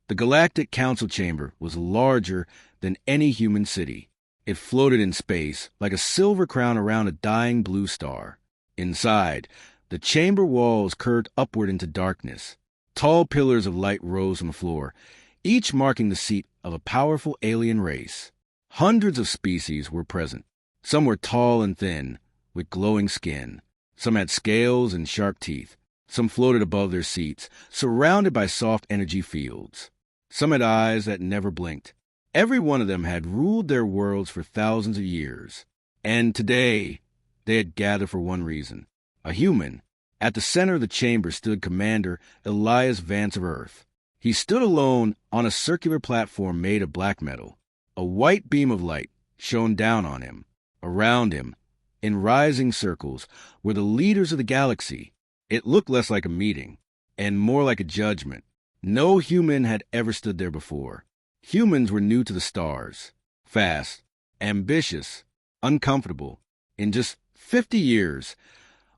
The Galactic Council chamber was larger than any human city. It floated in space like a silver crown around a dying blue star. Inside, the chamber walls curved upward into darkness. Tall pillars of light rose from the floor, each marking the seat of a powerful alien race. Hundreds of species were present. Some were tall and thin, with glowing skin. Some had scales and sharp teeth. Some floated above their seats, surrounded by soft energy fields. Some had eyes that never blinked. Every one of them had ruled their worlds for thousands of years. And today, they had gathered for one reason: a human. At the center of the chamber stood Commander Elias Vance of Earth. He stood alone on a circular platform made of black metal. A white beam of light shone down on him. Around him, in rising circles, were the leaders of the galaxy. It looked less like a meeting, and more like a judgment. No human had ever stood there before. Humans were new to the stars, fast, ambitious, uncomfortable. In just 50 years,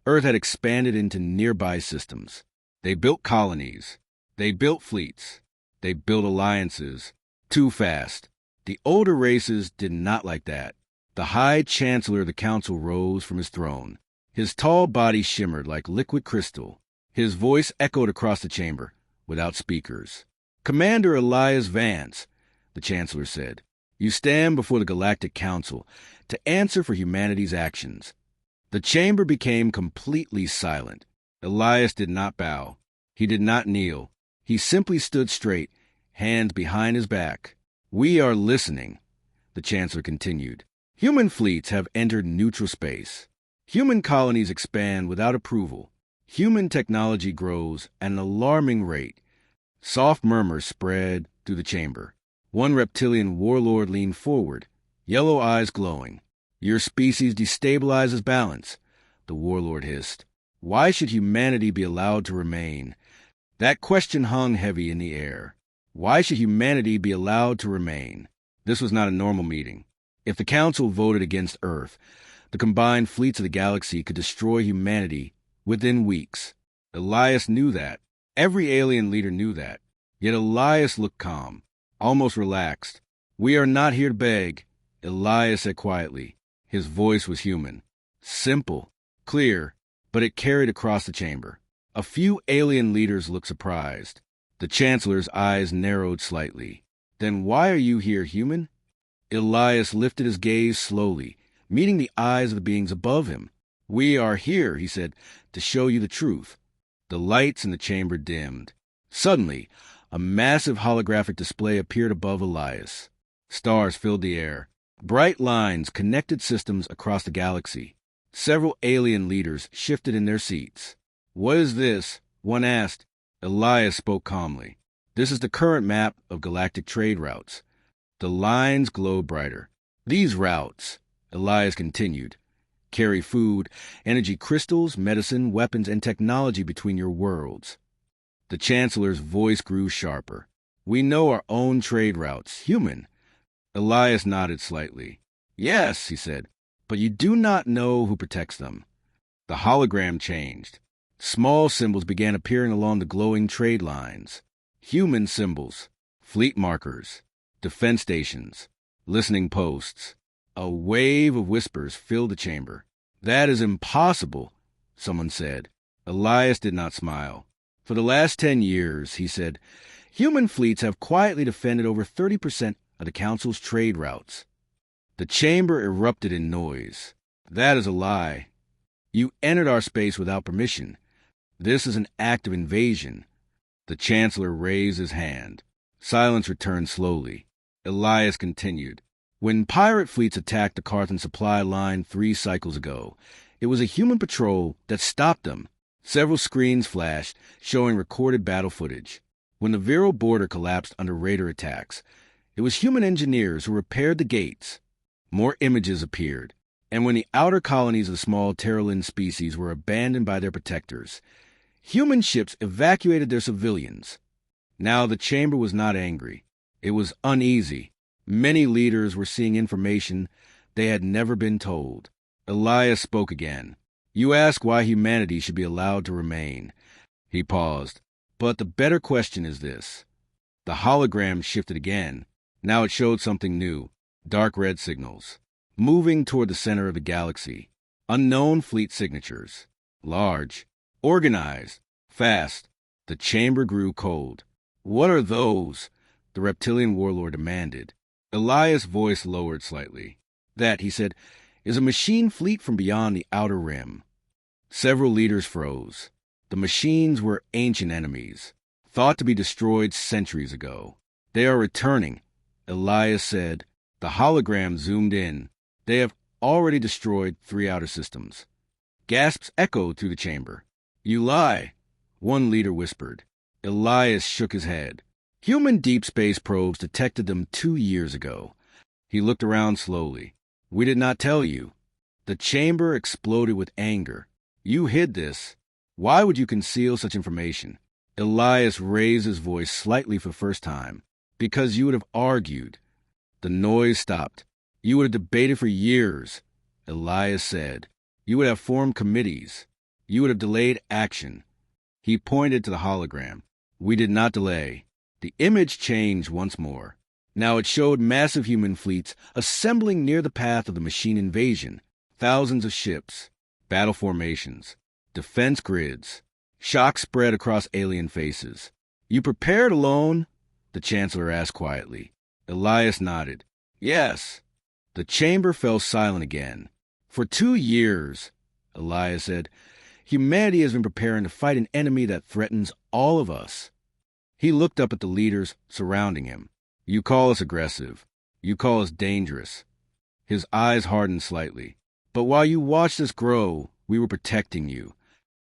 Earth had expanded into nearby systems. They built colonies. They built fleets. They built alliances. Too fast. The older races did not like that. The High Chancellor of the Council rose from his throne. His tall body shimmered like liquid crystal. His voice echoed across the chamber, without speakers. "Commander Elias Vance," the Chancellor said, "you stand before the Galactic Council to answer for humanity's actions." The chamber became completely silent. Elias did not bow. He did not kneel. He simply stood straight, hands behind his back. "We are listening," the Chancellor continued. "Human fleets have entered neutral space. Human colonies expand without approval. Human technology grows at an alarming rate." Soft murmurs spread through the chamber. One reptilian warlord leaned forward, yellow eyes glowing. "Your species destabilizes balance," the warlord hissed. "Why should humanity be allowed to remain?" That question hung heavy in the air. Why should humanity be allowed to remain? This was not a normal meeting. If the Council voted against Earth, the combined fleets of the galaxy could destroy humanity within weeks. Elias knew that. Every alien leader knew that. Yet Elias looked calm, almost relaxed. "We are not here to beg," Elias said quietly. His voice was human. Simple, clear, but it carried across the chamber. A few alien leaders looked surprised. The Chancellor's eyes narrowed slightly. "Then why are you here, human?" Elias lifted his gaze slowly, meeting the eyes of the beings above him. "We are here," he said, "to show you the truth." The lights in the chamber dimmed. Suddenly, a massive holographic display appeared above Elias. Stars filled the air. Bright lines connected systems across the galaxy. Several alien leaders shifted in their seats. "What is this?" one asked. Elias spoke calmly. "This is the current map of galactic trade routes." The lines glowed brighter. "These routes," Elias continued, "carry food, energy crystals, medicine, weapons, and technology between your worlds." The Chancellor's voice grew sharper. "We know our own trade routes, human." Elias nodded slightly. "Yes," he said, "but you do not know who protects them." The hologram changed. Small symbols began appearing along the glowing trade lines. Human symbols, fleet markers, defense stations, listening posts. A wave of whispers filled the chamber. "That is impossible," someone said. Elias did not smile. "For the last 10 years," he said, "human fleets have quietly defended over 30% of the Council's trade routes." The chamber erupted in noise. "That is a lie. You entered our space without permission. This is an act of invasion." The Chancellor raised his hand. Silence returned slowly. Elias continued. "When pirate fleets attacked the Carthan supply line 3 cycles ago, it was a human patrol that stopped them." Several screens flashed, showing recorded battle footage. When the Viral border collapsed under raider attacks, it was human engineers who repaired the gates. More images appeared. And when the outer colonies of the small Terralin species were abandoned by their protectors, human ships evacuated their civilians. Now the chamber was not angry. It was uneasy. Many leaders were seeing information they had never been told. Elias spoke again. "You ask why humanity should be allowed to remain." He paused. "But the better question is this. The hologram shifted again. Now it showed something new. Dark red signals. Moving toward the center of the galaxy. Unknown fleet signatures. Large. Organized. Fast. The chamber grew cold. "What are those?" the reptilian warlord demanded. Elias' voice lowered slightly. "That," he said, "is a machine fleet from beyond the outer rim." Several leaders froze. The machines were ancient enemies, thought to be destroyed centuries ago. "They are returning," Elias said. The hologram zoomed in. "They have already destroyed 3 outer systems." Gasps echoed through the chamber. "You lie," one leader whispered. Elias shook his head. "Human deep space probes detected them 2 years ago." He looked around slowly. "We did not tell you." The chamber exploded with anger. "You hid this. Why would you conceal such information?" Elias raised his voice slightly for the first time. "Because you would have argued." The noise stopped. "You would have debated for years," Elias said. "You would have formed committees. You would have delayed action." He pointed to the hologram. "We did not delay." The image changed once more. Now it showed massive human fleets assembling near the path of the machine invasion. Thousands of ships, battle formations, defense grids. Shock spread across alien faces. "You prepared alone?" the Chancellor asked quietly. Elias nodded. "Yes." The chamber fell silent again. "For 2 years," Elias said, "humanity has been preparing to fight an enemy that threatens all of us." He looked up at the leaders surrounding him. "You call us aggressive. You call us dangerous." His eyes hardened slightly. "But while you watched us grow, we were protecting you."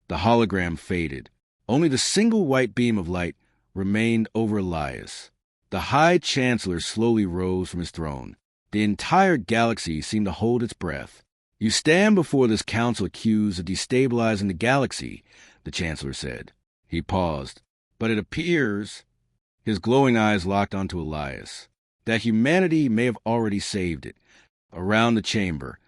The hologram faded. Only the single white beam of light remained over Elias. The High Chancellor slowly rose from his throne. The entire galaxy seemed to hold its breath. "You stand before this council accused of destabilizing the galaxy," the Chancellor said. He paused. "But it appears," his glowing eyes locked onto Elias, "that humanity may have already saved it." Around the chamber,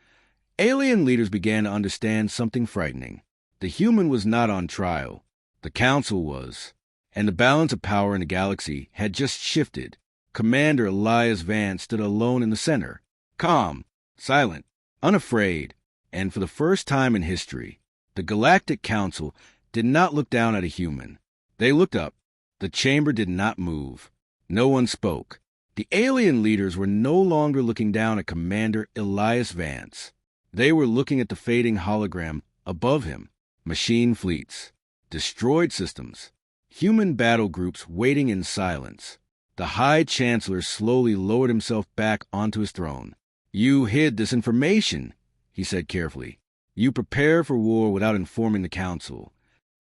alien leaders began to understand something frightening. The human was not on trial. The council was. And the balance of power in the galaxy had just shifted. Commander Elias Vance stood alone in the center, calm, silent, unafraid. And for the first time in history, the Galactic Council did not look down at a human. They looked up. The chamber did not move. No one spoke. The alien leaders were no longer looking down at Commander Elias Vance. They were looking at the fading hologram above him. Machine fleets, destroyed systems, human battle groups waiting in silence. The High Chancellor slowly lowered himself back onto his throne. "You hid this information," he said carefully. "You prepared for war without informing the council."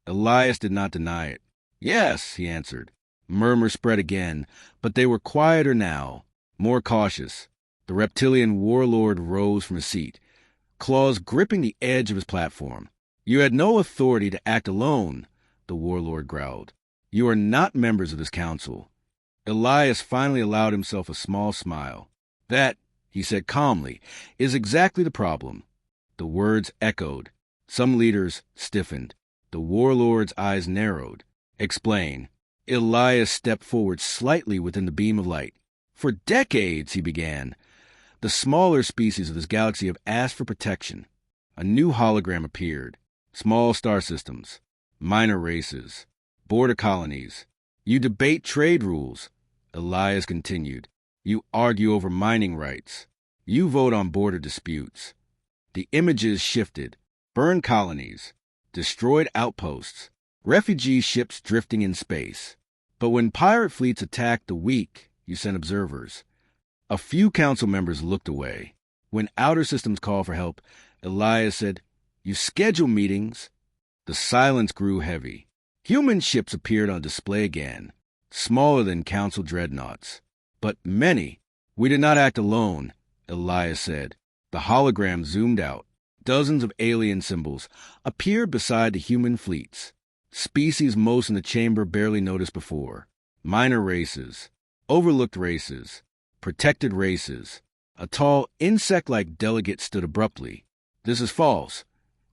Elias did not deny it. "Yes," he answered. Murmurs spread again, but they were quieter now, more cautious. The reptilian warlord rose from his seat, claws gripping the edge of his platform. "You had no authority to act alone," the warlord growled. "You are not members of this council." Elias finally allowed himself a small smile. "That," he said calmly, "is exactly the problem." The words echoed. Some leaders stiffened. The warlord's eyes narrowed. "Explain." Elias stepped forward slightly within the beam of light. "For decades," he began, "the smaller species of this galaxy have asked for protection." A new hologram appeared. Small star systems, minor races, border colonies. "You debate trade rules," Elias continued. "You argue over mining rights. You vote on border disputes." The images shifted. Burned colonies, destroyed outposts, refugee ships drifting in space. "But when pirate fleets attack the weak, you send observers." A few council members looked away. When outer systems called for help, Elias said, "You schedule meetings." The silence grew heavy. Human ships appeared on display again, smaller than council dreadnoughts. "But many." "We did not act alone," Elias said. The hologram zoomed out. Dozens of alien symbols appeared beside the human fleets. Species most in the chamber barely noticed before. Minor races, overlooked races, protected races. A tall, insect-like delegate stood abruptly. "This is false."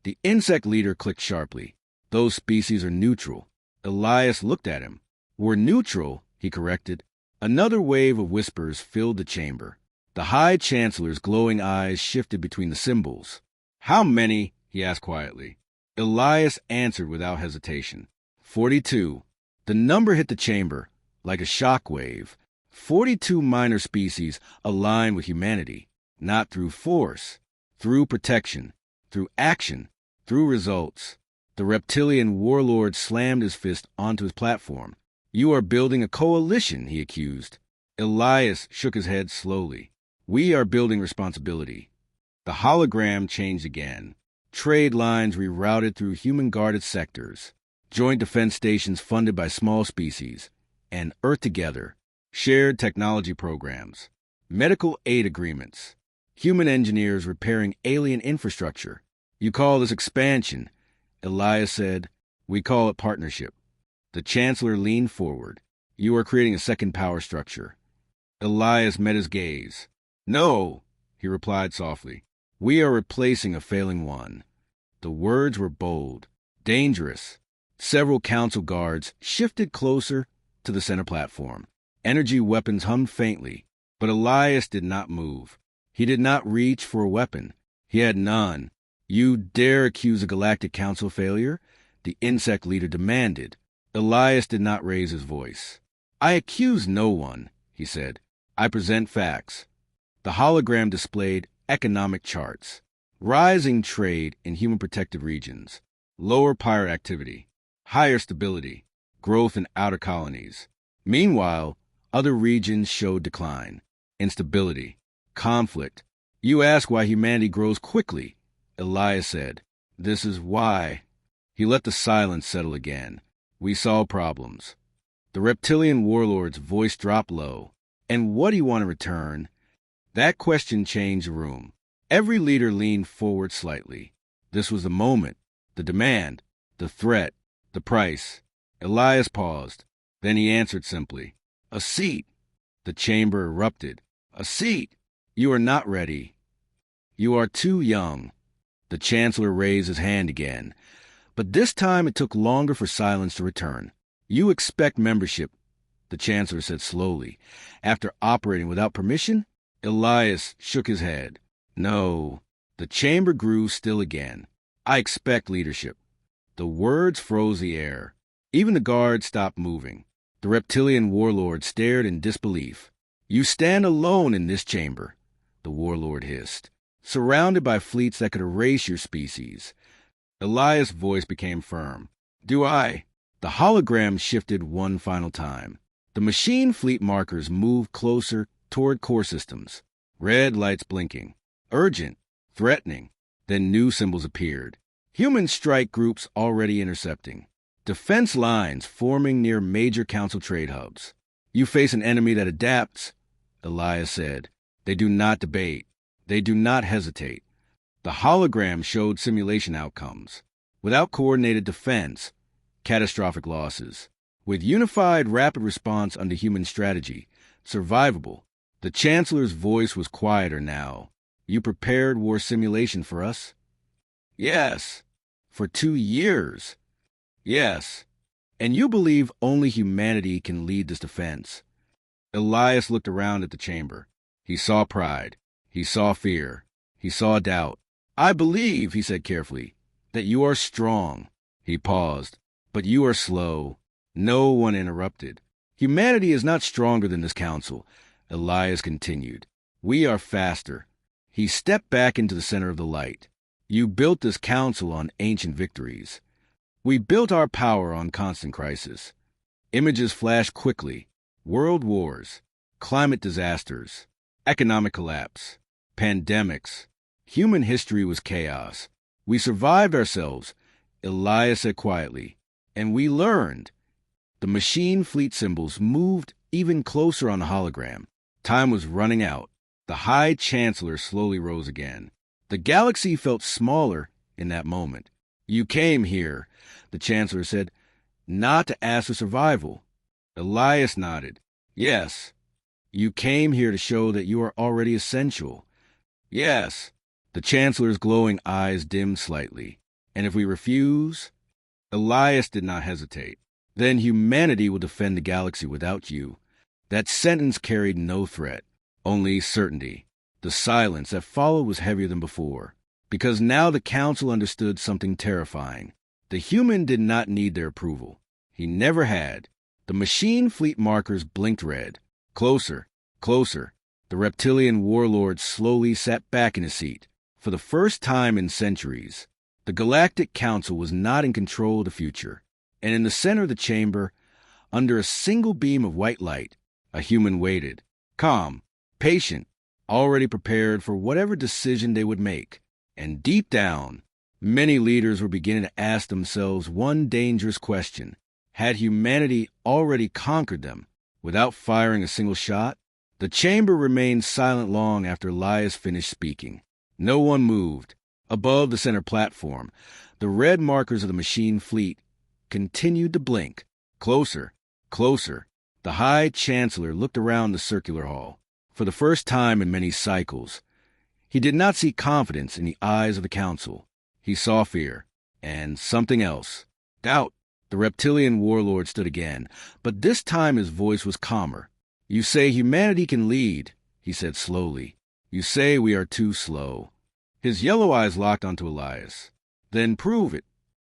The insect leader clicked sharply. "Those species are neutral." Elias looked at him. "We're neutral," he corrected. Another wave of whispers filled the chamber. The High Chancellor's glowing eyes shifted between the symbols. "How many?" he asked quietly. Elias answered without hesitation. 42. The number hit the chamber like a shock wave. 42 minor species aligned with humanity, not through force, through protection, through action, through results. The reptilian warlord slammed his fist onto his platform. "You are building a coalition," he accused. Elias shook his head slowly. "We are building responsibility." The hologram changed again. Trade lines rerouted through human-guarded sectors, joint defense stations funded by small species, and Earth Together, shared technology programs, medical aid agreements, human engineers repairing alien infrastructure. "You call this expansion," Elias said. "We call it partnership." The Chancellor leaned forward. "You are creating a second power structure." Elias met his gaze. "No," he replied softly. "We are replacing a failing one." The words were bold, dangerous. Several council guards shifted closer to the center platform. Energy weapons hummed faintly, but Elias did not move. He did not reach for a weapon. He had none. "You dare accuse a Galactic Council failure?" the insect leader demanded. Elias did not raise his voice. "I accuse no one," he said. "I present facts." The hologram displayed economic charts. Rising trade in human protected regions. Lower pirate activity. Higher stability. Growth in outer colonies. Meanwhile, other regions showed decline. Instability. Conflict. "You ask why humanity grows quickly," Elias said. "This is why." He let the silence settle again. "We saw problems." The reptilian warlord's voice dropped low. "And what do you want in return?" That question changed the room. Every leader leaned forward slightly. This was the moment, the demand, the threat, the price. Elias paused. Then he answered simply, "A seat." The chamber erupted. "A seat! You are not ready. You are too young." The Chancellor raised his hand again. But this time it took longer for silence to return. "You expect membership," the Chancellor said slowly. "After operating without permission?" Elias shook his head. "No." The chamber grew still again. "I expect leadership." The words froze the air. Even the guards stopped moving. The reptilian warlord stared in disbelief. "You stand alone in this chamber," the warlord hissed, "surrounded by fleets that could erase your species." Elias' voice became firm. "Do I?" The hologram shifted one final time. The machine fleet markers moved closer toward core systems. Red lights blinking. Urgent. Threatening. Then new symbols appeared. Human strike groups already intercepting. Defense lines forming near major council trade hubs. "You face an enemy that adapts," Elias said. "They do not debate. They do not hesitate." The hologram showed simulation outcomes. Without coordinated defense, catastrophic losses. With unified rapid response under human strategy, survivable. The Chancellor's voice was quieter now. "You prepared war simulation for us?" "Yes." "For 2 years?" "Yes." "And you believe only humanity can lead this defense?" Elias looked around at the chamber. He saw pride. He saw fear. He saw doubt. "I believe," he said carefully, "that you are strong." He paused. "But you are slow." No one interrupted. "Humanity is not stronger than this council," Elias continued. "We are faster." He stepped back into the center of the light. "You built this council on ancient victories. We built our power on constant crisis." Images flashed quickly. World wars, climate disasters, economic collapse, pandemics. Human history was chaos. "We survived ourselves," Elias said quietly, "and we learned." The machine fleet symbols moved even closer on the hologram. Time was running out. The High Chancellor slowly rose again. The galaxy felt smaller in that moment. "You came here," the Chancellor said, "not to ask for survival." Elias nodded. "Yes." "You came here to show that you are already essential." "Yes." The Chancellor's glowing eyes dimmed slightly. "And if we refuse?" Elias did not hesitate. "Then humanity will defend the galaxy without you." That sentence carried no threat, only certainty. The silence that followed was heavier than before, because now the council understood something terrifying. The human did not need their approval. He never had. The machine fleet markers blinked red. Closer, closer. The reptilian warlord slowly sat back in his seat. For the first time in centuries, the Galactic Council was not in control of the future. And in the center of the chamber, under a single beam of white light, a human waited, calm, patient, already prepared for whatever decision they would make. And deep down, many leaders were beginning to ask themselves one dangerous question. Had humanity already conquered them without firing a single shot? The chamber remained silent long after Elias finished speaking. No one moved. Above the center platform, the red markers of the machine fleet continued to blink. Closer, closer. The High Chancellor looked around the circular hall. For the first time in many cycles, he did not see confidence in the eyes of the council. He saw fear, and something else. Doubt. The reptilian warlord stood again, but this time his voice was calmer. You say humanity can lead, he said slowly. You say we are too slow. His yellow eyes locked onto Elias. Then prove it.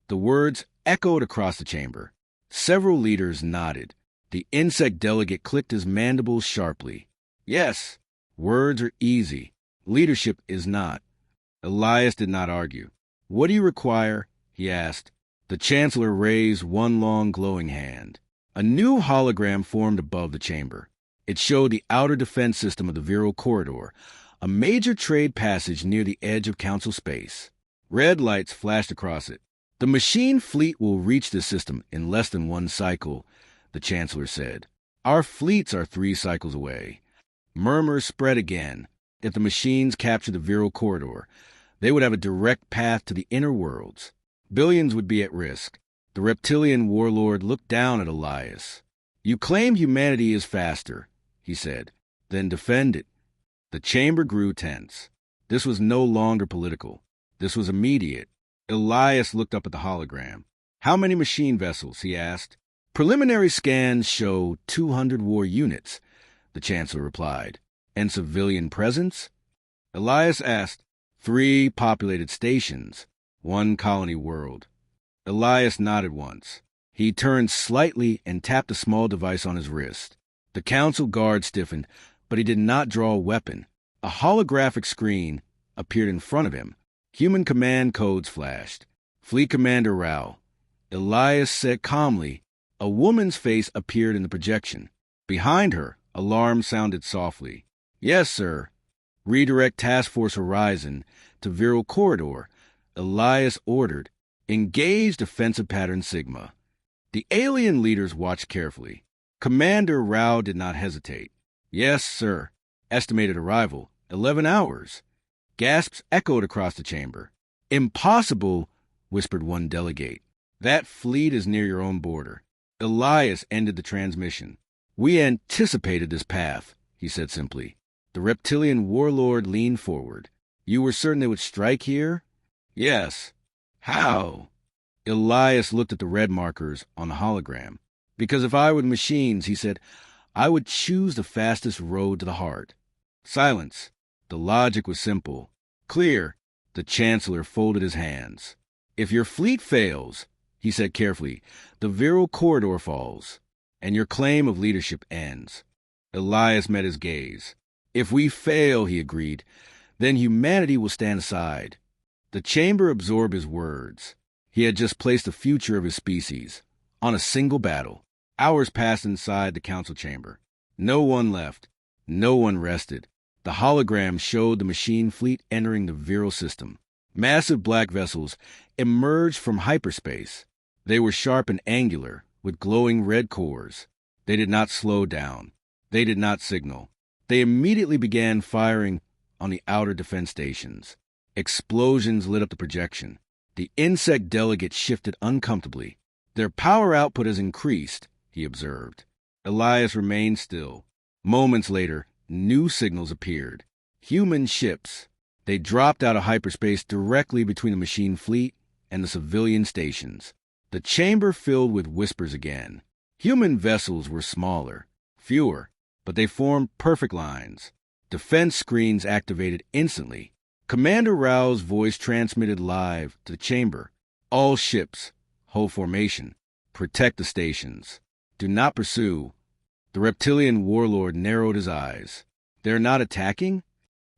The words echoed across the chamber. Several leaders nodded. The insect delegate clicked his mandibles sharply. Yes, words are easy. Leadership is not. Elias did not argue. What do you require? He asked. The Chancellor raised one long glowing hand. A new hologram formed above the chamber. It showed the outer defense system of the Viral Corridor, a major trade passage near the edge of Council space. Red lights flashed across it. The machine fleet will reach this system in less than one cycle, the Chancellor said. Our fleets are 3 cycles away. Murmurs spread again. If the machines capture the Viral Corridor, they would have a direct path to the inner worlds. Billions would be at risk. The reptilian warlord looked down at Elias. You claim humanity is faster, he said. Then defend it. The chamber grew tense. This was no longer political. This was immediate. Elias looked up at the hologram. How many machine vessels? He asked. Preliminary scans show 200 war units, the Chancellor replied. And civilian presence? Elias asked. 3 populated stations, 1 colony world. Elias nodded once. He turned slightly and tapped a small device on his wrist. The council guard stiffened, but he did not draw a weapon. A holographic screen appeared in front of him. Human command codes flashed. Fleet Commander Rao. Elias said calmly. A woman's face appeared in the projection. Behind her, alarm sounded softly. Yes, sir. Redirect Task Force Horizon to Viral Corridor. Elias ordered. Engage defensive pattern Sigma. The alien leaders watched carefully. Commander Rao did not hesitate. Yes, sir. Estimated arrival, 11 hours. Gasps echoed across the chamber. Impossible, whispered one delegate. That fleet is near your own border. Elias ended the transmission. We anticipated this path, he said simply. The reptilian warlord leaned forward. You were certain they would strike here? Yes. How? Elias looked at the red markers on the hologram. Because if I were machines, he said, I would choose the fastest road to the heart. Silence. The logic was simple. Clear. The Chancellor folded his hands. If your fleet fails, he said carefully, the Viral Corridor falls, and your claim of leadership ends. Elias met his gaze. If we fail, he agreed, then humanity will stand aside. The chamber absorbed his words. He had just placed the future of his species on a single battle. Hours passed inside the council chamber. No one left. No one rested. The hologram showed the machine fleet entering the Viral system. Massive black vessels emerged from hyperspace. They were sharp and angular, with glowing red cores. They did not slow down. They did not signal. They immediately began firing on the outer defense stations. Explosions lit up the projection. The insect delegate shifted uncomfortably. Their power output has increased, he observed. Elias remained still. Moments later, new signals appeared. Human ships. They dropped out of hyperspace directly between the machine fleet and the civilian stations. The chamber filled with whispers again. Human vessels were smaller, fewer. but they formed perfect lines. Defense screens activated instantly. Commander Rao's voice transmitted live to the chamber. All ships, hold formation. Protect the stations. Do not pursue. The reptilian warlord narrowed his eyes. They're not attacking?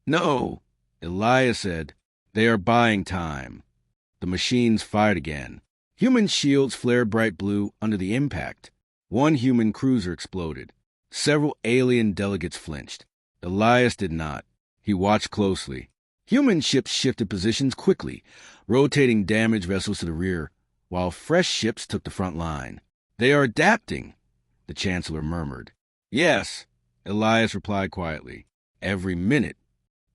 No, Elias said. They are buying time. The machines fired again. Human shields flared bright blue under the impact. One human cruiser exploded. Several alien delegates flinched. Elias did not. He watched closely. Human ships shifted positions quickly, rotating damaged vessels to the rear, while fresh ships took the front line. They are adapting, the Chancellor murmured. Yes, Elias replied quietly. Every minute.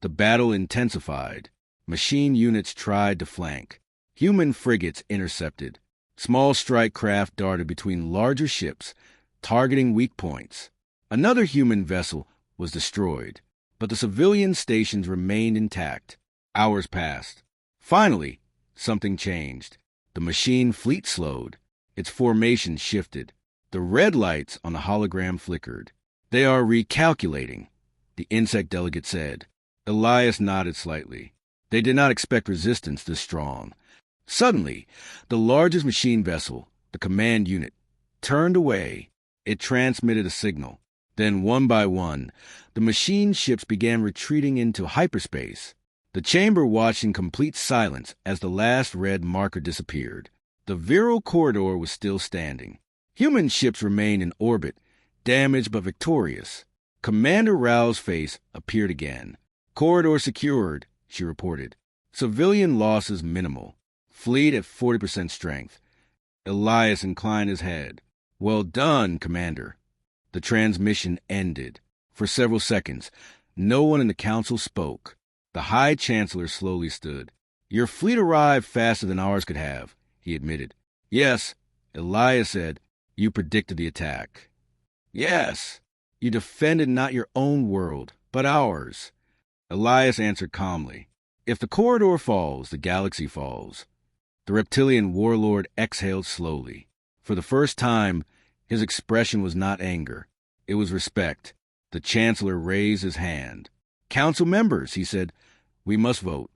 The battle intensified. Machine units tried to flank. Human frigates intercepted. Small strike craft darted between larger ships, targeting weak points. Another human vessel was destroyed, but the civilian stations remained intact. Hours passed. Finally, something changed. The machine fleet slowed. Its formation shifted. The red lights on the hologram flickered. They are recalculating, the insect delegate said. Elias nodded slightly. They did not expect resistance this strong. Suddenly, the largest machine vessel, the command unit, turned away. It transmitted a signal. Then, one by one, the machine ships began retreating into hyperspace. The chamber watched in complete silence as the last red marker disappeared. The viral corridor was still standing. Human ships remained in orbit, damaged but victorious. Commander Rao's face appeared again. Corridor secured, she reported. Civilian losses minimal. Fleet at 40% strength. Elias inclined his head. Well done, Commander. The transmission ended. For several seconds, no one in the council spoke. The High Chancellor slowly stood. Your fleet arrived faster than ours could have, he admitted. Yes, Elias said. You predicted the attack. Yes, you defended not your own world, but ours. Elias answered calmly. If the corridor falls, the galaxy falls. The reptilian warlord exhaled slowly. For the first time, his expression was not anger. It was respect. The Chancellor raised his hand. Council members, he said, we must vote.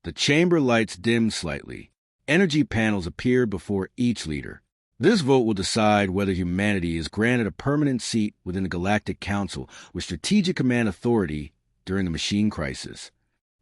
The chamber lights dimmed slightly. Energy panels appeared before each leader. This vote will decide whether humanity is granted a permanent seat within the Galactic Council with strategic command authority during the machine crisis.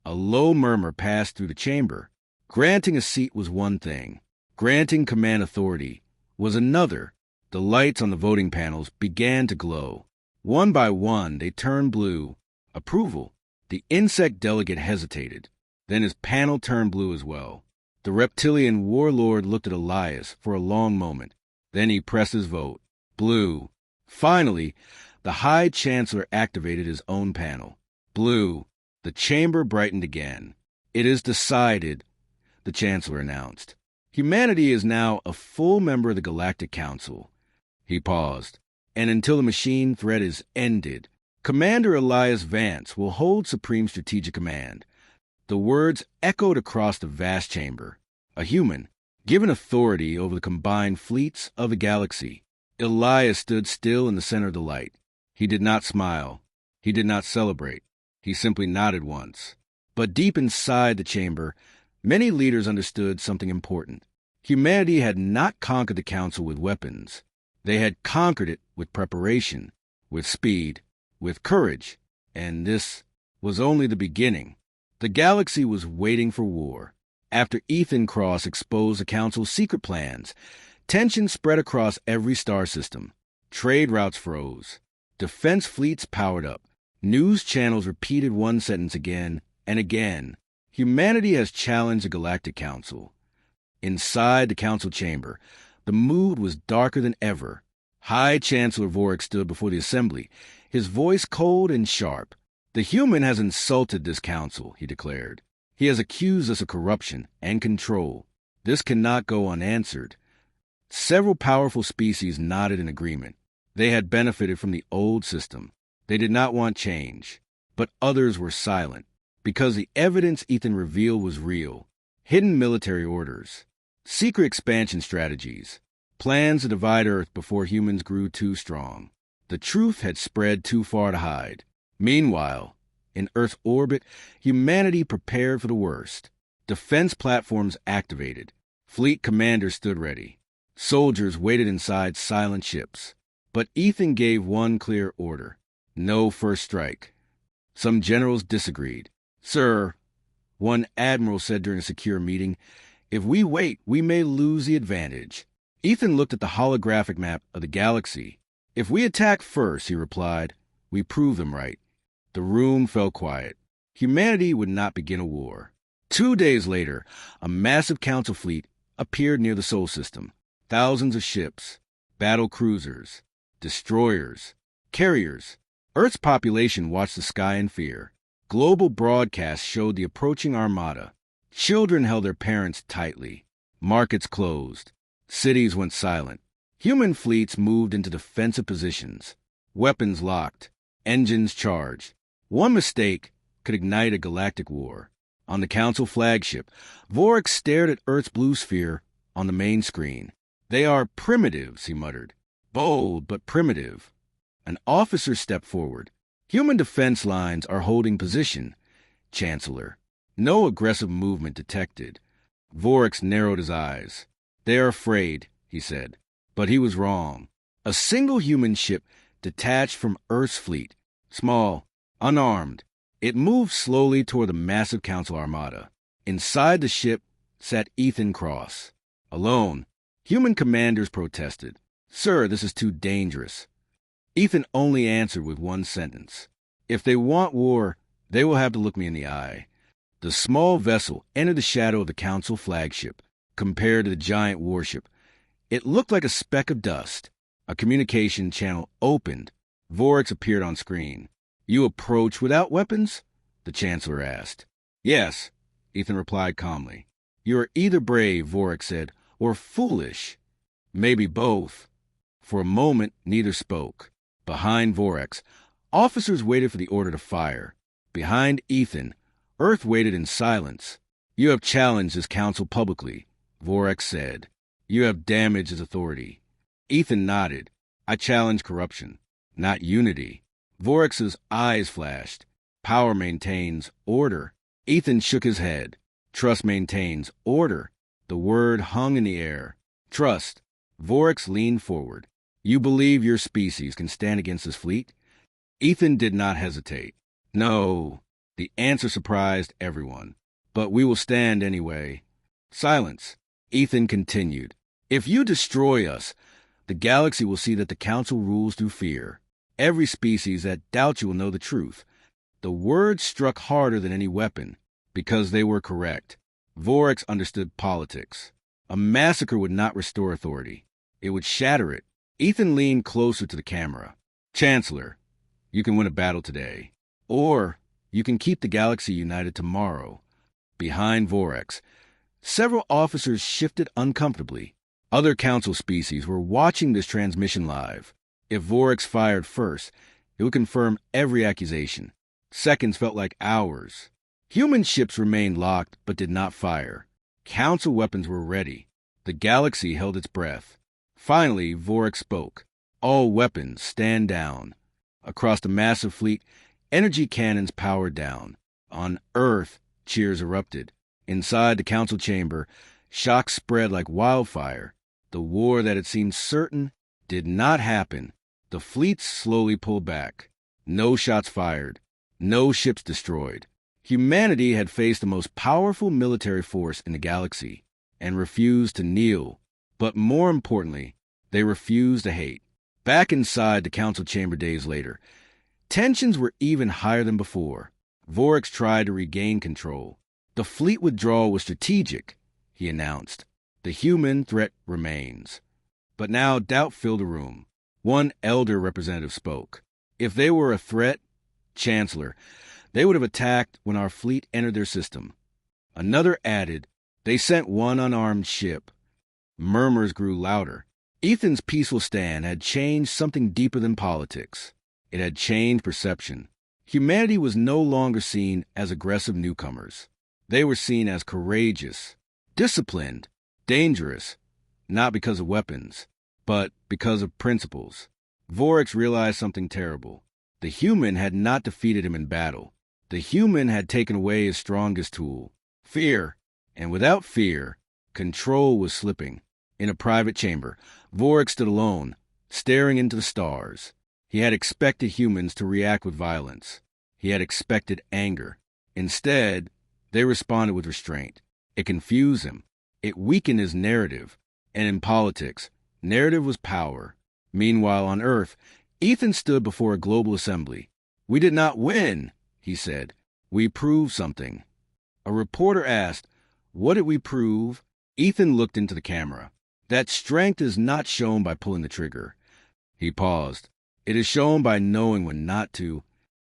A low murmur passed through the chamber. Granting a seat was one thing. Granting command authority was another. The lights on the voting panels began to glow. One by one, they turned blue. Approval. The insect delegate hesitated. Then his panel turned blue as well. The reptilian warlord looked at Elias for a long moment. Then he pressed his vote. Blue. Finally, the High Chancellor activated his own panel. Blue. The chamber brightened again. It is decided, the Chancellor announced. Humanity is now a full member of the Galactic Council. He paused. And until the machine threat is ended, Commander Elias Vance will hold supreme strategic command. The words echoed across the vast chamber. A human, given authority over the combined fleets of the galaxy. Elias stood still in the center of the light. He did not smile. He did not celebrate. He simply nodded once. But deep inside the chamber, many leaders understood something important. Humanity had not conquered the Council with weapons. They had conquered it with preparation, with speed, with courage. And this was only the beginning. The galaxy was waiting for war. After Ethan Cross exposed the Council's secret plans, tension spread across every star system. Trade routes froze. Defense fleets powered up. News channels repeated one sentence again and again. Humanity has challenged the Galactic Council. Inside the council chamber, the mood was darker than ever. High Chancellor Vorik stood before the assembly, his voice cold and sharp. The human has insulted this council, he declared. He has accused us of corruption and control. This cannot go unanswered. Several powerful species nodded in agreement. They had benefited from the old system. They did not want change. But others were silent, because the evidence Ethan revealed was real. Hidden military orders, secret expansion strategies, plans to divide Earth before humans grew too strong. The truth had spread too far to hide. Meanwhile, in Earth's orbit, humanity prepared for the worst. Defense platforms activated. Fleet commanders stood ready. Soldiers waited inside silent ships. But Ethan gave one clear order: no first strike. Some generals disagreed. "Sir," one admiral said during a secure meeting, "if we wait, we may lose the advantage." Ethan looked at the holographic map of the galaxy. "If we attack first," he replied, "we prove them right." The room fell quiet. Humanity would not begin a war. 2 days later, a massive council fleet appeared near the Sol system. Thousands of ships, battle cruisers, destroyers, carriers. Earth's population watched the sky in fear. Global broadcasts showed the approaching armada. Children held their parents tightly. Markets closed. Cities went silent. Human fleets moved into defensive positions. Weapons locked. Engines charged. One mistake could ignite a galactic war. On the Council flagship, Vorex stared at Earth's blue sphere on the main screen. "They are primitives," he muttered. "Bold, but primitive." An officer stepped forward. "Human defense lines are holding position, Chancellor." No aggressive movement detected. Vorex narrowed his eyes. "They are afraid," he said. But he was wrong. A single human ship detached from Earth's fleet. Small, unarmed. It moved slowly toward the massive Council armada. Inside the ship sat Ethan Cross. Alone. Human commanders protested. "Sir, this is too dangerous." Ethan only answered with one sentence: "If they want war, they will have to look me in the eye." The small vessel entered the shadow of the Council flagship. Compared to the giant warship, it looked like a speck of dust. A communication channel opened. Vorex appeared on screen. "You approach without weapons?" the Chancellor asked. "Yes," Ethan replied calmly. "You are either brave," Vorex said, "or foolish." "Maybe both." For a moment, neither spoke. Behind Vorex, officers waited for the order to fire. Behind Ethan, Earth waited in silence. "You have challenged this council publicly," Vorex said. "You have damaged its authority." Ethan nodded. "I challenge corruption, not unity." Vorex's eyes flashed. "Power maintains order." Ethan shook his head. "Trust maintains order." The word hung in the air. "Trust." Vorex leaned forward. "You believe your species can stand against this fleet?" Ethan did not hesitate. "No." The answer surprised everyone. "But we will stand anyway." Silence. Ethan continued. "If you destroy us, the galaxy will see that the Council rules through fear. Every species that doubts you will know the truth." The words struck harder than any weapon, because they were correct. Vorex understood politics. A massacre would not restore authority. It would shatter it. Ethan leaned closer to the camera. "Chancellor, you can win a battle today. Or you can keep the galaxy united tomorrow." Behind Vorex, several officers shifted uncomfortably. Other Council species were watching this transmission live. If Vorex fired first, it would confirm every accusation. Seconds felt like hours. Human ships remained locked but did not fire. Council weapons were ready. The galaxy held its breath. Finally, Vorex spoke. "All weapons, stand down." Across the massive fleet, energy cannons powered down. On Earth, cheers erupted. Inside the Council chamber, shock spread like wildfire. The war that had seemed certain did not happen. The fleets slowly pulled back. No shots fired. No ships destroyed. Humanity had faced the most powerful military force in the galaxy and refused to kneel. But more importantly, they refused to hate. Back inside the Council chamber days later, tensions were even higher than before. Vorex tried to regain control. "The fleet withdrawal was strategic," he announced. "The human threat remains." But now doubt filled the room. One elder representative spoke. "If they were a threat, Chancellor, they would have attacked when our fleet entered their system." Another added, "They sent one unarmed ship." Murmurs grew louder. Ethan's peaceful stand had changed something deeper than politics. It had changed perception. Humanity was no longer seen as aggressive newcomers. They were seen as courageous, disciplined, dangerous, not because of weapons, but because of principles. Vorex realized something terrible. The human had not defeated him in battle. The human had taken away his strongest tool, fear. And without fear, control was slipping. In a private chamber, Vorex stood alone, staring into the stars. He had expected humans to react with violence. He had expected anger. Instead, they responded with restraint. It confused him. It weakened his narrative. And in politics, narrative was power. Meanwhile, on Earth, Ethan stood before a global assembly. "We did not win," he said. "We proved something." A reporter asked, "What did we prove?" Ethan looked into the camera. "That strength is not shown by pulling the trigger." He paused. "It is shown by knowing when not to."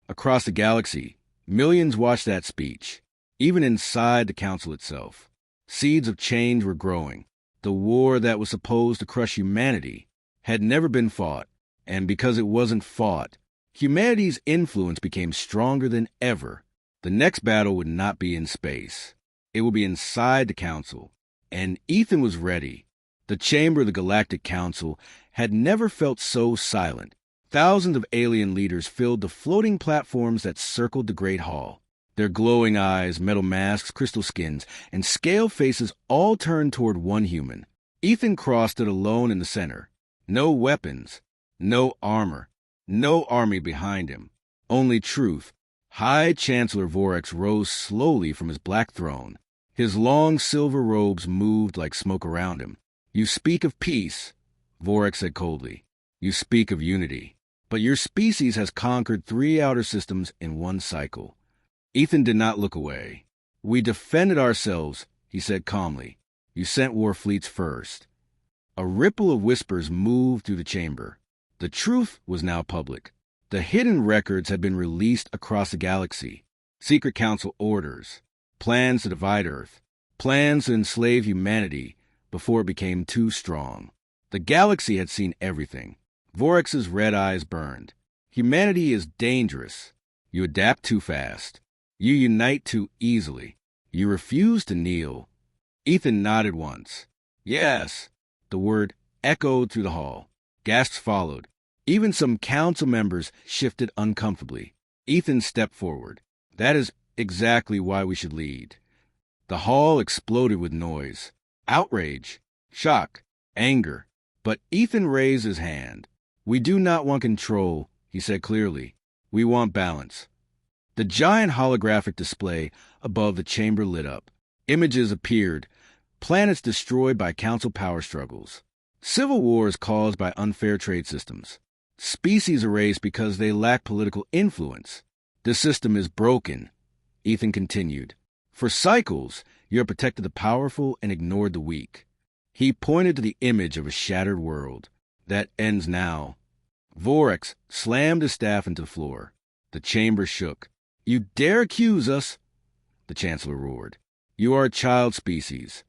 Across the galaxy, millions watched that speech. Even inside the council itself, seeds of change were growing. The war that was supposed to crush humanity had never been fought, and because it wasn't fought, humanity's influence became stronger than ever. The next battle would not be in space. It would be inside the council, and Ethan was ready. The chamber of the Galactic Council had never felt so silent. Thousands of alien leaders filled the floating platforms that circled the Great Hall. Their glowing eyes, metal masks, crystal skins, and scale faces all turned toward one human. Ethan Cross stood alone in the center. No weapons, no armor, no army behind him. Only truth. High Chancellor Vorex rose slowly from his black throne. His long silver robes moved like smoke around him. "You speak of peace," Vorex said coldly. "You speak of unity. But your species has conquered 3 outer systems in one cycle." Ethan did not look away. "We defended ourselves," he said calmly. "You sent war fleets first." A ripple of whispers moved through the chamber. The truth was now public. The hidden records had been released across the galaxy. Secret Council orders, plans to divide Earth, plans to enslave humanity before it became too strong. The galaxy had seen everything. Vorex's red eyes burned. Humanity is dangerous. You adapt too fast. You unite too easily. You refuse to kneel. Ethan nodded once. "Yes." The word echoed through the hall. Gasps followed. Even some council members shifted uncomfortably. Ethan stepped forward. "That is exactly why we should lead." The hall exploded with noise. Outrage, shock, anger. But Ethan raised his hand. "We do not want control," he said clearly. "We want balance." The giant holographic display above the chamber lit up. Images appeared. Planets destroyed by council power struggles. Civil wars caused by unfair trade systems. Species erased because they lack political influence. "The system is broken," Ethan continued. "For cycles, you have protected the powerful and ignored the weak." He pointed to the image of a shattered world. "That ends now." Vorex slammed his staff into the floor. The chamber shook. "You dare accuse us?" the Chancellor roared. "You are a child species."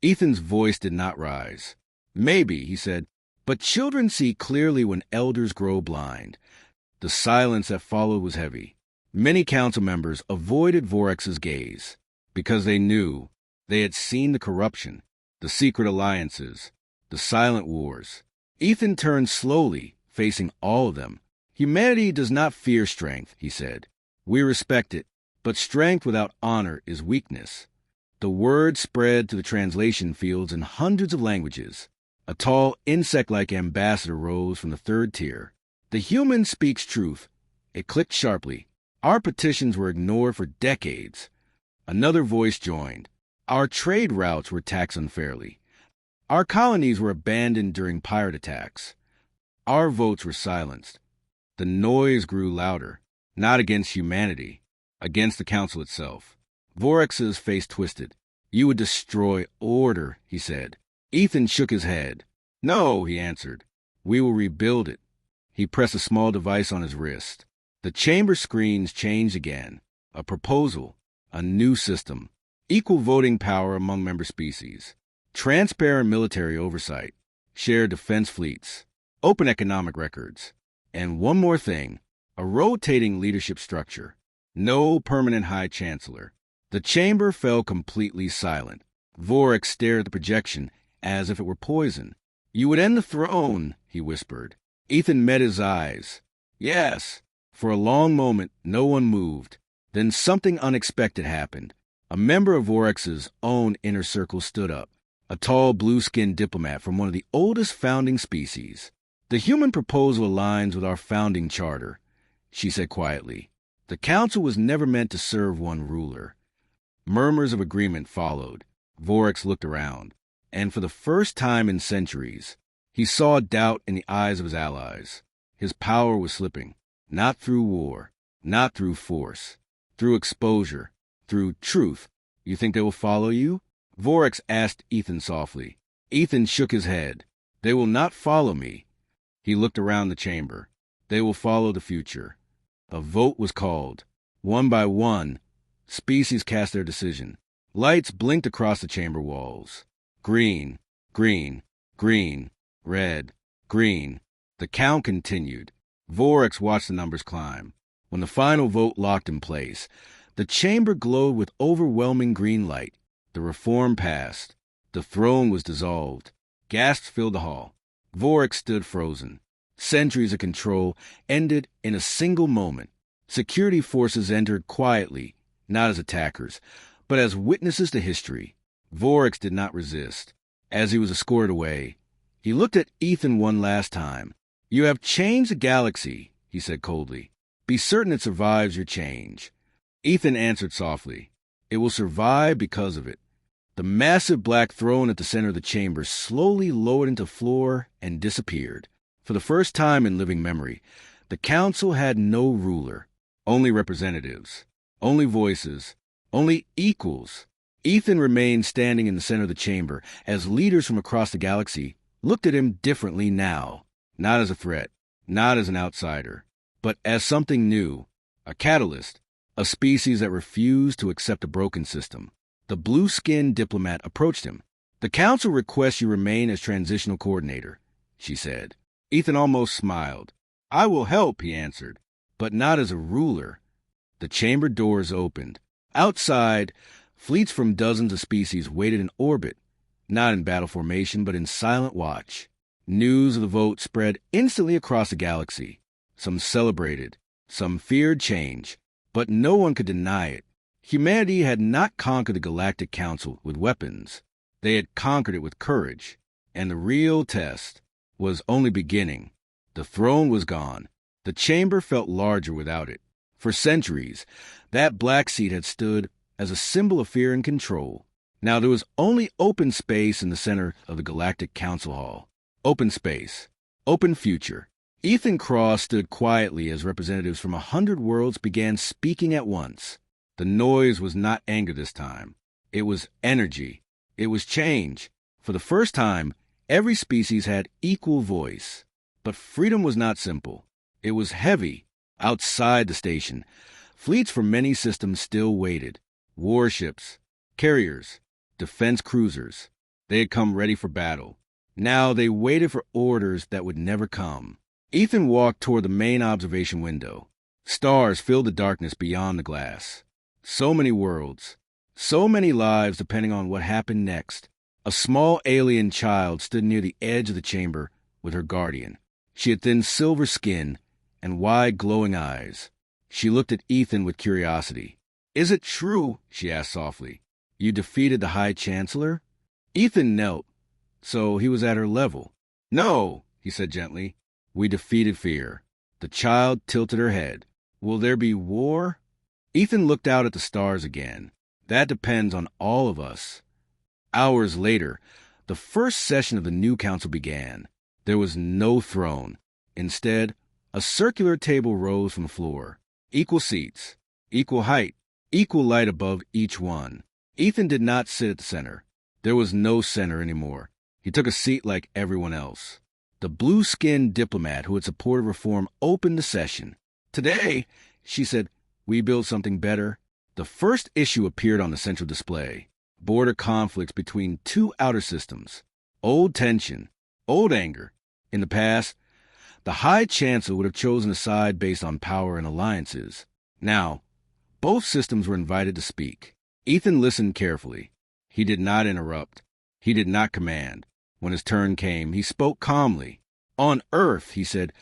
Ethan's voice did not rise. "Maybe," he said, "but children see clearly when elders grow blind." The silence that followed was heavy. Many council members avoided Vorex's gaze because they knew they had seen the corruption, the secret alliances, the silent wars. Ethan turned slowly, facing all of them. "Humanity does not fear strength," he said. "We respect it, but strength without honor is weakness." The word spread to the translation fields in hundreds of languages. A tall, insect-like ambassador rose from the third tier. "The human speaks truth." It clicked sharply. "Our petitions were ignored for decades." Another voice joined. "Our trade routes were taxed unfairly. Our colonies were abandoned during pirate attacks. Our votes were silenced." The noise grew louder, not against humanity, against the council itself. Vorex's face twisted. "You would destroy order," he said. Ethan shook his head. "No," he answered. "We will rebuild it." He pressed a small device on his wrist. The chamber screens changed again. A proposal, a new system, equal voting power among member species, transparent military oversight, shared defense fleets, open economic records, and one more thing, a rotating leadership structure. No permanent High Chancellor. The chamber fell completely silent. Vorex stared at the projection as if it were poison. "You would end the throne," he whispered. Ethan met his eyes. Yes. For a long moment, no one moved. Then something unexpected happened. A member of Vorex's own inner circle stood up, a tall blue-skinned diplomat from one of the oldest founding species. The human proposal aligns with our founding charter, she said quietly. The council was never meant to serve one ruler. Murmurs of agreement followed. Vorex looked around, and for the first time in centuries, he saw doubt in the eyes of his allies. His power was slipping, not through war, not through force, through exposure, through truth. You think they will follow you? Vorex asked Ethan softly. Ethan shook his head. They will not follow me. He looked around the chamber. They will follow the future. A vote was called. One by one, species cast their decision. Lights blinked across the chamber walls. Green, green, green, red, green. The count continued. Vorex watched the numbers climb. When the final vote locked in place, the chamber glowed with overwhelming green light. The reform passed. The throne was dissolved. Gasps filled the hall. Vorex stood frozen. Centuries of control ended in a single moment. Security forces entered quietly, not as attackers, but as witnesses to history. Vorex did not resist. As he was escorted away, he looked at Ethan one last time. You have changed the galaxy, he said coldly. Be certain it survives your change. Ethan answered softly. It will survive because of it. The massive black throne at the center of the chamber slowly lowered into floor and disappeared. For the first time in living memory, the council had no ruler, only representatives, only voices, only equals. Ethan remained standing in the center of the chamber as leaders from across the galaxy looked at him differently now, not as a threat, not as an outsider, but as something new, a catalyst, a species that refused to accept a broken system. The blue-skinned diplomat approached him. The council requests you remain as transitional coordinator, she said. Ethan almost smiled. I will help, he answered, but not as a ruler. The chamber doors opened. Outside, fleets from dozens of species waited in orbit, not in battle formation, but in silent watch. News of the vote spread instantly across the galaxy. Some celebrated, some feared change, but no one could deny it. Humanity had not conquered the Galactic Council with weapons. They had conquered it with courage, and the real test was only beginning. The throne was gone. The chamber felt larger without it. For centuries, that black seat had stood as a symbol of fear and control. Now there was only open space in the center of the Galactic Council Hall. Open space. Open future. Ethan Cross stood quietly as representatives from 100 worlds began speaking at once. The noise was not anger this time. It was energy. It was change. For the first time, every species had equal voice. But freedom was not simple. It was heavy. Outside the station, fleets from many systems still waited. Warships, carriers, defense cruisers. They had come ready for battle. Now they waited for orders that would never come. Ethan walked toward the main observation window. Stars filled the darkness beyond the glass. So many worlds, so many lives depending on what happened next. A small alien child stood near the edge of the chamber with her guardian. She had thin silver skin and wide glowing eyes. She looked at Ethan with curiosity. Is it true, she asked softly, you defeated the High Chancellor? Ethan knelt, so he was at her level. No, he said gently. We defeated fear. The child tilted her head. Will there be war? Ethan looked out at the stars again. That depends on all of us. Hours later, the first session of the new council began. There was no throne. Instead, a circular table rose from the floor. Equal seats, equal height, equal light above each one. Ethan did not sit at the center. There was no center anymore. He took a seat like everyone else. The blue-skinned diplomat who had supported reform opened the session. Today, she said, we build something better. The first issue appeared on the central display. Border conflicts between two outer systems. Old tension, old anger. In the past, the High Chancellor would have chosen a side based on power and alliances. Now, both systems were invited to speak. Ethan listened carefully. He did not interrupt. He did not command. When his turn came, he spoke calmly. On Earth, he said,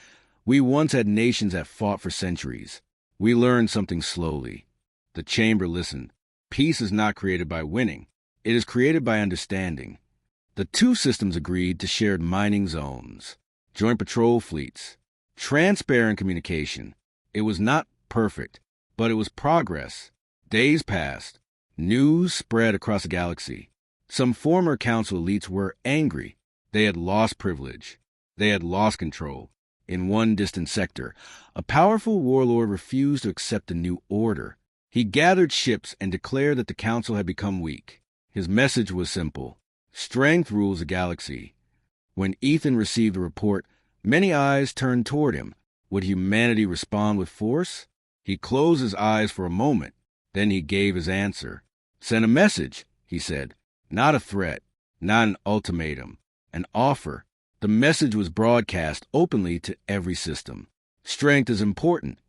we once had nations that fought for centuries. We learned something slowly. The chamber listened. Peace is not created by winning. It is created by understanding. The two systems agreed to shared mining zones, joint patrol fleets, transparent communication. It was not perfect, but it was progress. Days passed. News spread across the galaxy. Some former council elites were angry. They had lost privilege. They had lost control. In one distant sector, a powerful warlord refused to accept the new order. He gathered ships and declared that the council had become weak. His message was simple. Strength rules the galaxy. When Ethan received the report, many eyes turned toward him. Would humanity respond with force? He closed his eyes for a moment. Then he gave his answer. Send a message, he said. Not a threat, not an ultimatum, an offer. The message was broadcast openly to every system. Strength is important,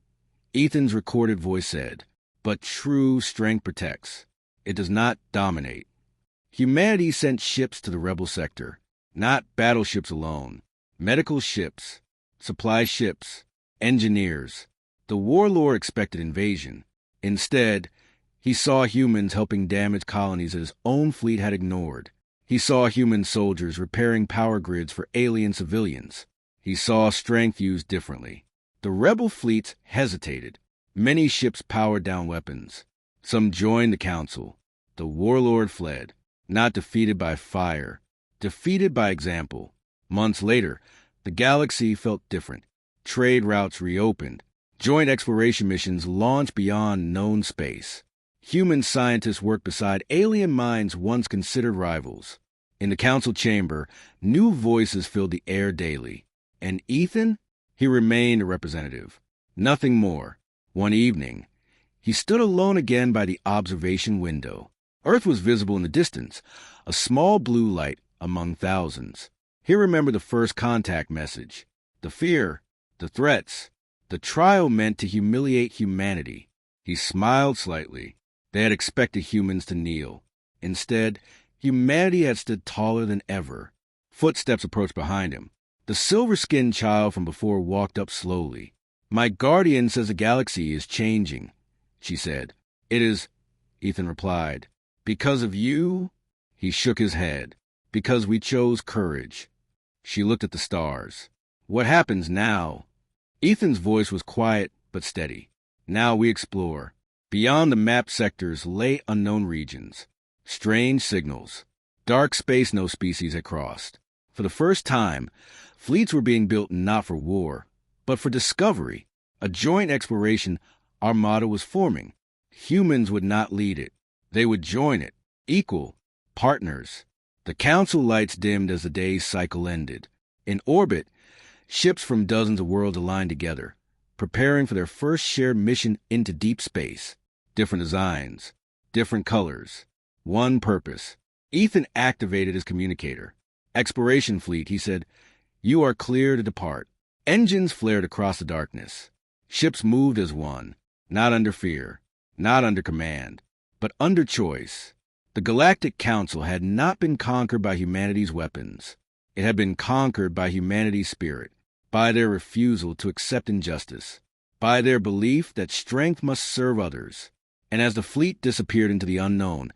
Ethan's recorded voice said, but true strength protects. It does not dominate. Humanity sent ships to the rebel sector, not battleships alone. Medical ships, supply ships, engineers. The warlord expected invasion. Instead, he saw humans helping damage colonies that his own fleet had ignored. He saw human soldiers repairing power grids for alien civilians. He saw strength used differently. The rebel fleets hesitated. Many ships powered down weapons. Some joined the council. The warlord fled, not defeated by fire, defeated by example. Months later, the galaxy felt different. Trade routes reopened. Joint exploration missions launched beyond known space. Human scientists worked beside alien minds once considered rivals. In the council chamber, new voices filled the air daily. And Ethan? He remained a representative. Nothing more. One evening, he stood alone again by the observation window. Earth was visible in the distance, a small blue light among thousands. He remembered the first contact message. The fear, the threats, the trial meant to humiliate humanity. He smiled slightly. They had expected humans to kneel. Instead, humanity had stood taller than ever. Footsteps approached behind him. The silver-skinned child from before walked up slowly. My guardian says the galaxy is changing, she said. It is, Ethan replied. Because of you? He shook his head. Because we chose courage. She looked at the stars. What happens now? Ethan's voice was quiet but steady. Now we explore. Beyond the mapped sectors lay unknown regions. Strange signals. Dark space no species had crossed. For the first time, fleets were being built not for war, but for discovery. A joint exploration armada was forming. Humans would not lead it. They would join it. Equal. Partners. The council lights dimmed as the day's cycle ended. In orbit, ships from dozens of worlds aligned together, preparing for their first shared mission into deep space. Different designs, different colors, one purpose. Ethan activated his communicator. Exploration fleet, he said, you are clear to depart. Engines flared across the darkness. Ships moved as one, not under fear, not under command, but under choice. The Galactic Council had not been conquered by humanity's weapons. It had been conquered by humanity's spirit, by their refusal to accept injustice, by their belief that strength must serve others. And as the fleet disappeared into the unknown,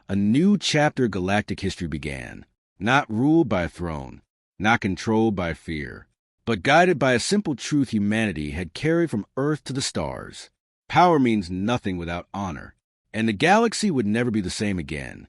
a new chapter of galactic history began, not ruled by a throne, not controlled by fear, but guided by a simple truth humanity had carried from Earth to the stars. Power means nothing without honor, and the galaxy would never be the same again.